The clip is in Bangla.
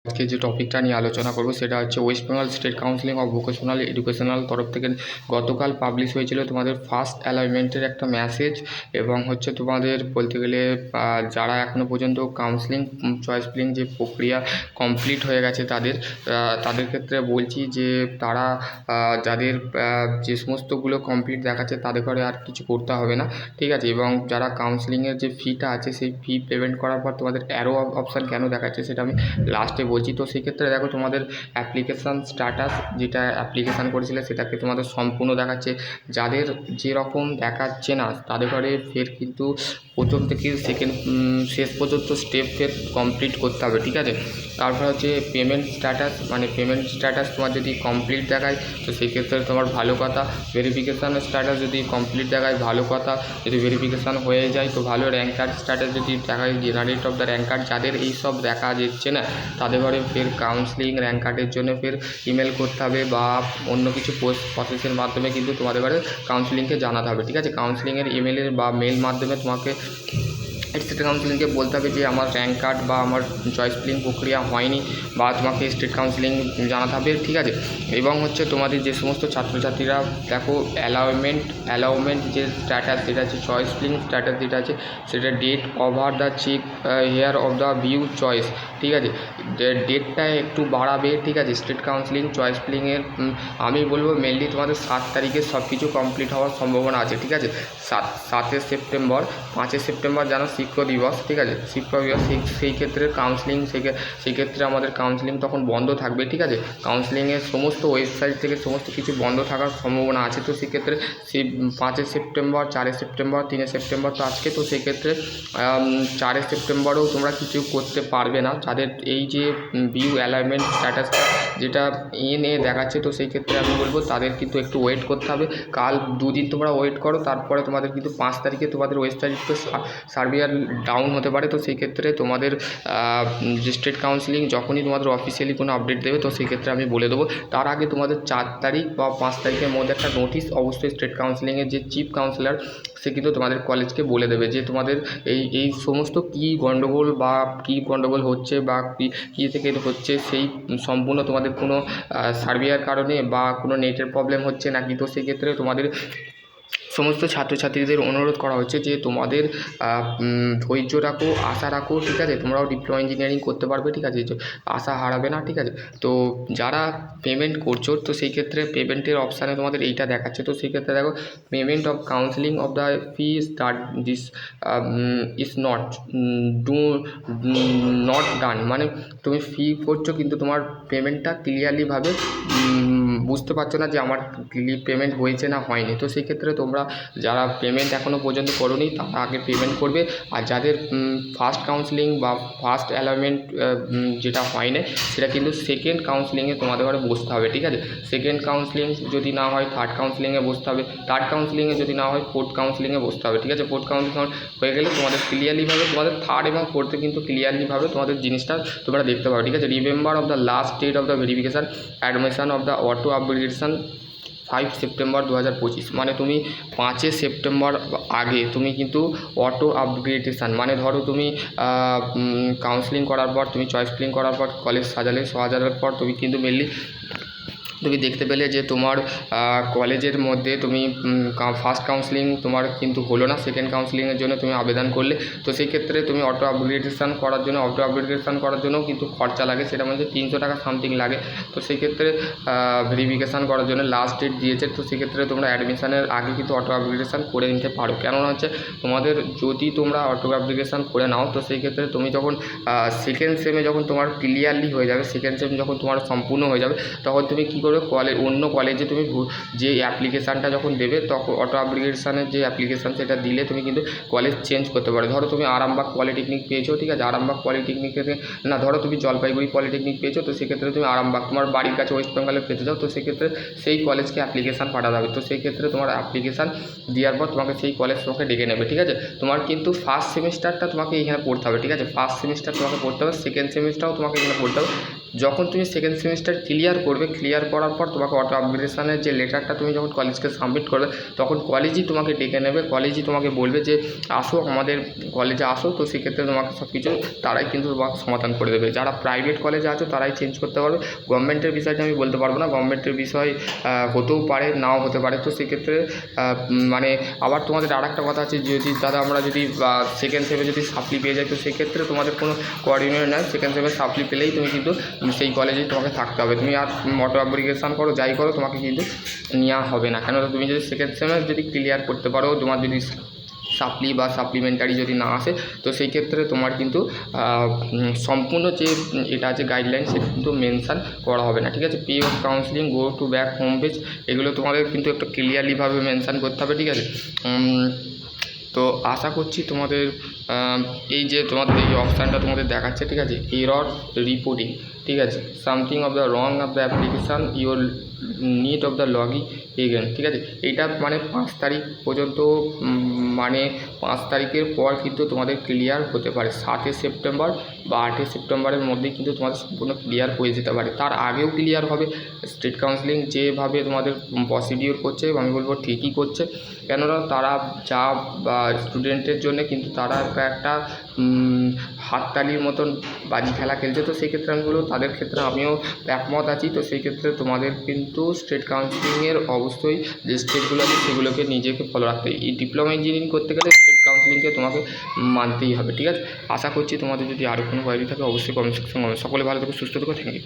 আজকে যে টপিকটা নিয়ে আলোচনা করব সেটা হচ্ছে West Bengal state counselling of vocational educational তরফ থেকে গতকাল পাবলিশ হয়েছিল তোমাদের ফার্স্ট অ্যালাইনমেন্টের একটা মেসেজ, এবং হচ্ছে তোমাদের বলতে গেলে যারা এখনও পর্যন্ত কাউন্সিলিং চয়েস ফিলিং যে প্রক্রিয়া কমপ্লিট হয়ে গেছে তাদের ক্ষেত্রে বলছি যে তারা যাদের যে সমস্তগুলো কমপ্লিট দেখাচ্ছে তাদের ঘরে আর কিছু করতে হবে না, ঠিক আছে। এবং যারা কাউন্সিলিংয়ের যে ফিটা আছে সেই ফি পেমেন্ট করার পর তোমাদের অ্যারো অপশান কেন দেখাচ্ছে সেটা আমি লাস্টে বলছি। তো সেক্ষেত্রে দেখো তোমাদের অ্যাপ্লিকেশান স্ট্যাটাস যেটা অ্যাপ্লিকেশান করেছিলে সেটাকে তোমাদের সম্পূর্ণ দেখাচ্ছে। যাদের যেরকম দেখাচ্ছে না তাদের ঘরে ফের কিন্তু প্রথম থেকে শেষ পর্যন্ত স্টেপ ফের কমপ্লিট করতে হবে, ঠিক আছে। তারপর হচ্ছে পেমেন্ট স্ট্যাটাস তোমার যদি কমপ্লিট দেখায় তো সেক্ষেত্রে তোমার ভালো কথা। ভেরিফিকেশান স্ট্যাটাস যদি কমপ্লিট দেখায় ভালো কথা, যদি ভেরিফিকেশান হয়ে যায় তো ভালো। র্যাঙ্ক কার্ড স্ট্যাটাস যদি দেখায় generate of the rank card, যাদের এই সব দেখা যাচ্ছে না তাদের ঘরে ফের কাউন্সিলিং র্যাঙ্ক কার্ডের জন্য ফের ইমেল করতে হবে বা অন্য কিছু প্রসেসের মাধ্যমে কিন্তু তোমাদের ঘরে কাউন্সিলিংকে জানাতে হবে, ঠিক আছে। কাউন্সিলিংয়ের ইমেলের বা মেল মাধ্যমে তোমাকে স্টেট কাউন্সিলিংকে বলতে হবে যে আমার র্যাঙ্ক কার্ড বা আমার চয়েস ফিলিং প্রক্রিয়া হয়নি, বা তোমাকে স্টেট কাউন্সিলিং জানাতে হবে, ঠিক আছে। এবং হচ্ছে তোমাদের যে সমস্ত ছাত্রছাত্রীরা দেখো অ্যালাউমেন্ট যে স্ট্যাটাস যেটা আছে, চয়েস ফিলিং স্ট্যাটাস যেটা আছে সেটা date over the check here of the view choice, ঠিক আছে। ডেটটা একটু বাড়াবে, ঠিক আছে। স্টেট কাউন্সিলিং চয়েস ফিলিংয়ের আমি বলবো মেনলি তোমাদের 7 তারিখে সব কিছু কমপ্লিট হওয়ার সম্ভাবনা আছে, ঠিক আছে। 7 সেপ্টেম্বর 5 সেপ্টেম্বর জানো শিক্ষক দিবস, ঠিক আছে। শিক্ষক দিবস সেই ক্ষেত্রে কাউন্সিলিং সেই ক্ষেত্রে আমাদের কাউন্সিলিং তখন বন্ধ থাকবে, ঠিক আছে। কাউন্সিলিংয়ের সমস্ত ওয়েবসাইট থেকে সমস্ত কিছু বন্ধ থাকার সম্ভাবনা আছে। তো সেক্ষেত্রে সেই 5 সেপ্টেম্বর 4 সেপ্টেম্বর 3 সেপ্টেম্বর তো আজকে, তো সেক্ষেত্রে 4 সেপ্টেম্বরেও তোমরা কিছু করতে পারবে না। যাদের এই যে ভিউ অ্যালাইনমেন্ট স্ট্যাটাসটা যেটা এনে দেখাচ্ছে, তো সেই ক্ষেত্রে আমি বলবো তাদের কিন্তু একটু ওয়েট করতে হবে। কাল 2 দিন তোমরা ওয়েট করো, তারপরে তোমাদের কিন্তু 5 তারিখে তোমাদের ওয়েবসাইট সার্ভার ডাউন হতে পারে। তো সেই ক্ষেত্রে তোমাদের যে স্টেট কাউন্সিলিং যখনই তোমাদের অফিসিয়ালি কোনো আপডেট দেবে তো সেই ক্ষেত্রে আমি বলে দেবো। তার আগে তোমাদের 4 তারিখ বা 5 তারিখের মধ্যে একটা নোটিশ অবশ্যই স্টেট কাউন্সিলিংয়ের যে চিফ কাউন্সিলর সে কিন্তু তোমাদের কলেজকে বলে দেবে যে তোমাদের এই সমস্ত কী গণ্ডগোল হচ্ছে বা কী থেকে হচ্ছে, সেই সম্পূর্ণ তোমাদের কোনো সার্ভারের কারণে বা কোনো নেটের প্রবলেম হচ্ছে নাকি। তো সেক্ষেত্রে তোমাদের সমস্ত ছাত্রছাত্রীদের অনুরোধ করা হচ্ছে যে তোমাদের ধৈর্য রাখো, আশা রাখো, ঠিক আছে। তোমরাও ডিপ্লোমা ইঞ্জিনিয়ারিং করতে পারবে, ঠিক আছে, আশা হারাবে না, ঠিক আছে। তো যারা পেমেন্ট করছো তো সেই ক্ষেত্রে পেমেন্টের অপশানে তোমাদের এইটা দেখাচ্ছে। তো সেই ক্ষেত্রে দেখো payment of counselling of the fee start this is not done, মানে তুমি ফি করছো কিন্তু তোমার পেমেন্টটা ক্লিয়ারলিভাবে বুঝতে পারছো না যে আমার পেমেন্ট হয়েছে না হয়নি। তো সেই ক্ষেত্রে তোমরা যারা পেমেন্ট এখনও পর্যন্ত করোনি তারা আগে পেমেন্ট করবে। আর যাদের ফার্স্ট কাউন্সিলিং বা ফার্স্ট অ্যালাইনমেন্ট যেটা হয়নি সেটা কিন্তু সেকেন্ড কাউন্সিলিংয়ে তোমাদের ঘরে বসতে হবে, ঠিক আছে। সেকেন্ড কাউন্সিলিং যদি না হয় থার্ড কাউন্সিলিংয়ে বসতে হবে, থার্ড কাউন্সিলিংয়ে যদি না হয় ফোর্থ কাউন্সিলিংয়ে বসতে হবে, ঠিক আছে। ফোর্থ কাউন্সিলিং হয়ে গেলে তোমাদের ক্লিয়ারলিভাবে তোমাদের থার্ড এবং ফোর্থে কিন্তু ক্লিয়ারলিভাবে তোমাদের জিনিসটা তোমরা দেখতে পাবে, ঠিক আছে। Remember of the last date of the verification admission of the auto upgradation 5 September 2025, মানে তুমি 5 সেপ্টেম্বর আগে তুমি কিন্তু অটো আপগ্রেডেশান, মানে ধরো তুমি কাউন্সিলিং করার পর তুমি চয়েস ফিলিং করার পর কলেজ সাজানোর পর তুমি কিন্তু মেনলি তুমি দেখতে পেলে যে তোমার কলেজের মধ্যে তুমি ফার্স্ট কাউন্সিলিং তোমার কিন্তু হলো না, সেকেন্ড কাউন্সিলিংয়ের জন্য তুমি আবেদন করলে। তো সেই ক্ষেত্রে তুমি অটো আপগ্রেডেশান করার জন্য কিন্তু খরচা লাগে, সেটা মধ্যে 300 টাকা সামথিং লাগে। তো সেই ক্ষেত্রে ভেরিফিকেশান করার জন্য লাস্ট ডেট দিয়েছে। তো সেক্ষেত্রে তোমরা অ্যাডমিশানের আগে কিন্তু অটো আপগ্রেডেশান করে নিতে পারো। কেননা হচ্ছে তোমাদের যদি তোমরা অটো আপগ্রেডেশান করে নাও তো সেই ক্ষেত্রে তুমি যখন সেকেন্ড সেমে যখন তোমার ক্লিয়ারলি হয়ে যাবে, সেকেন্ড সেম যখন তোমার সম্পূর্ণ হয়ে যাবে তখন তুমি কী করবে, অন্য কলেজে তুমি যে অ্যাপ্লিকেশানটা যখন দেবে তখন অটো আপগ্রেডেশানের যে অ্যাপ্লিকেশান সেটা দিলে তুমি কিন্তু কলেজ চেঞ্জ করতে পারো। ধরো তুমি আরামবাগ পলিটেকনিক পেয়েছো, ঠিক আছে, আরামবাগ পলিটেকনিক থেকে না, ধরো তুমি জলপাইগুড়ি পলিটেকনিক পেয়েছো, তো সেক্ষেত্রে তুমি আরামবাগ তোমার বাড়ির কাছে ওয়েস্ট বেঙ্গলে পেতে যাও, তো সেক্ষেত্রে সেই কলেজকে অ্যাপ্লিকেশান পাঠাতে হবে। তো সেই ক্ষেত্রে তোমার অ্যাপ্লিকেশান দেওয়ার পর তোমাকে সেই কলেজ তোমাকে ডেকে নেবে, ঠিক আছে। তোমার কিন্তু ফার্স্ট সেমিস্টারটা তোমাকে এখানে পড়তে হবে, ঠিক আছে। ফার্স্ট সেমিস্টার তোমাকে পড়তে হবে, সেকেন্ড সেমিস্টারও তোমাকে এখানে পড়তে হবে, যখন তুমি সেকেন্ড সেমিস্টার ক্লিয়ার করবে, ক্লিয়ার করার পর তোমাকে অটো আপগ্রেডেশনের যে লেটারটা তুমি যখন কলেজকে সাবমিট করবে, তখন কলেজই তোমাকে ডেকে নেবে, কলেজই তোমাকে বলবে যে আসো আমাদের কলেজে আসো। তো সেক্ষেত্রে তোমাকে সব কিছু তারাই কিন্তু তোমাকে সমাধান করে দেবে। যারা প্রাইভেট কলেজে আছো তারাই চেঞ্জ করতে পারবে। গভর্নমেন্টের বিষয়টা আমি বলতে পারবো না, গভর্নমেন্টের বিষয় হতেও পারে নাও হতে পারে। তো সেক্ষেত্রে মানে আবার তোমাদের আর একটা কথা আছে, যদি দাদা আমরা যদি সেকেন্ড সেমে যদি সাপ্লি পেয়ে যাই, তো সেক্ষেত্রে তোমাদের কোনো কোঅর্ডিনেট নয়, সেকেন্ড সেমে সাপ্লি পেলেই তুমি কিন্তু সেই কলেজেই তোমাকে থাকতে হবে। তুমি আর অটো অ্যাপ্লিকেশান করো যাই করো, তোমাকে কিন্তু নেওয়া হবে না। কেন তুমি যদি সেকেন্ড সেমে যদি ক্লিয়ার করতে পারো, তোমার যদি সাপ্লি বা সাপ্লিমেন্টারি যদি না আসে, তো সেই ক্ষেত্রে তোমার কিন্তু সম্পূর্ণ যে এটা আছে গাইডলাইন, সেটা কিন্তু মেনশান করা হবে না, ঠিক আছে। Pay off counselling, go to back, home page, এগুলো তোমাদের কিন্তু একটু ক্লিয়ারলিভাবে মেনশান করতে হবে, ঠিক আছে। তো আশা করছি তোমাদের এই যে তোমাদের এই অপশানটা তোমাদের দেখাচ্ছে, ঠিক আছে, এরর রিপোর্টিং, ঠিক আছে, something of the wrong of the application, your need of the login again, ঠিক আছে। এইটা মানে 5 তারিখ পর্যন্ত, মানে 5 তারিখের পর কিন্তু তোমাদের ক্লিয়ার হতে পারে। 7 সেপ্টেম্বর বা 8 সেপ্টেম্বরের মধ্যেই কিন্তু তোমাদের সম্পূর্ণ ক্লিয়ার হয়ে যেতে পারে। তার আগেও ক্লিয়ার হবে। স্টেট কাউন্সিলিং যেভাবে তোমাদের প্রসিডিওর করছে, আমি বলবো ঠিকই করছে। কেননা তারা যা স্টুডেন্টের জন্য কিন্তু তারা একটা হাততালির মতন বাজি খেলা খেলছে। তো সেই ক্ষেত্রে আমি বলবো তাদের ক্ষেত্রে আমিও একমত আছি। তো সেই ক্ষেত্রে তোমাদের কিন্তু স্টেট কাউন্সিলিংয়ের অবশ্যই যে স্টেটগুলো আছে সেগুলোকে নিজেকে ফলো রাখতে হবে। এই ডিপ্লোমা ইঞ্জিনিয়ারিং করতে গেলে স্টেট কাউন্সিলিংকে তোমাকে মানতেই হবে, ঠিক আছে। আশা করছি তোমাদের যদি আরও কোনো কোয়ারি থাকে অবশ্যই কমেন্ট সেকশনে সকলে ভালো থেকো, সুস্থ থেকো, থ্যাংক ইউ।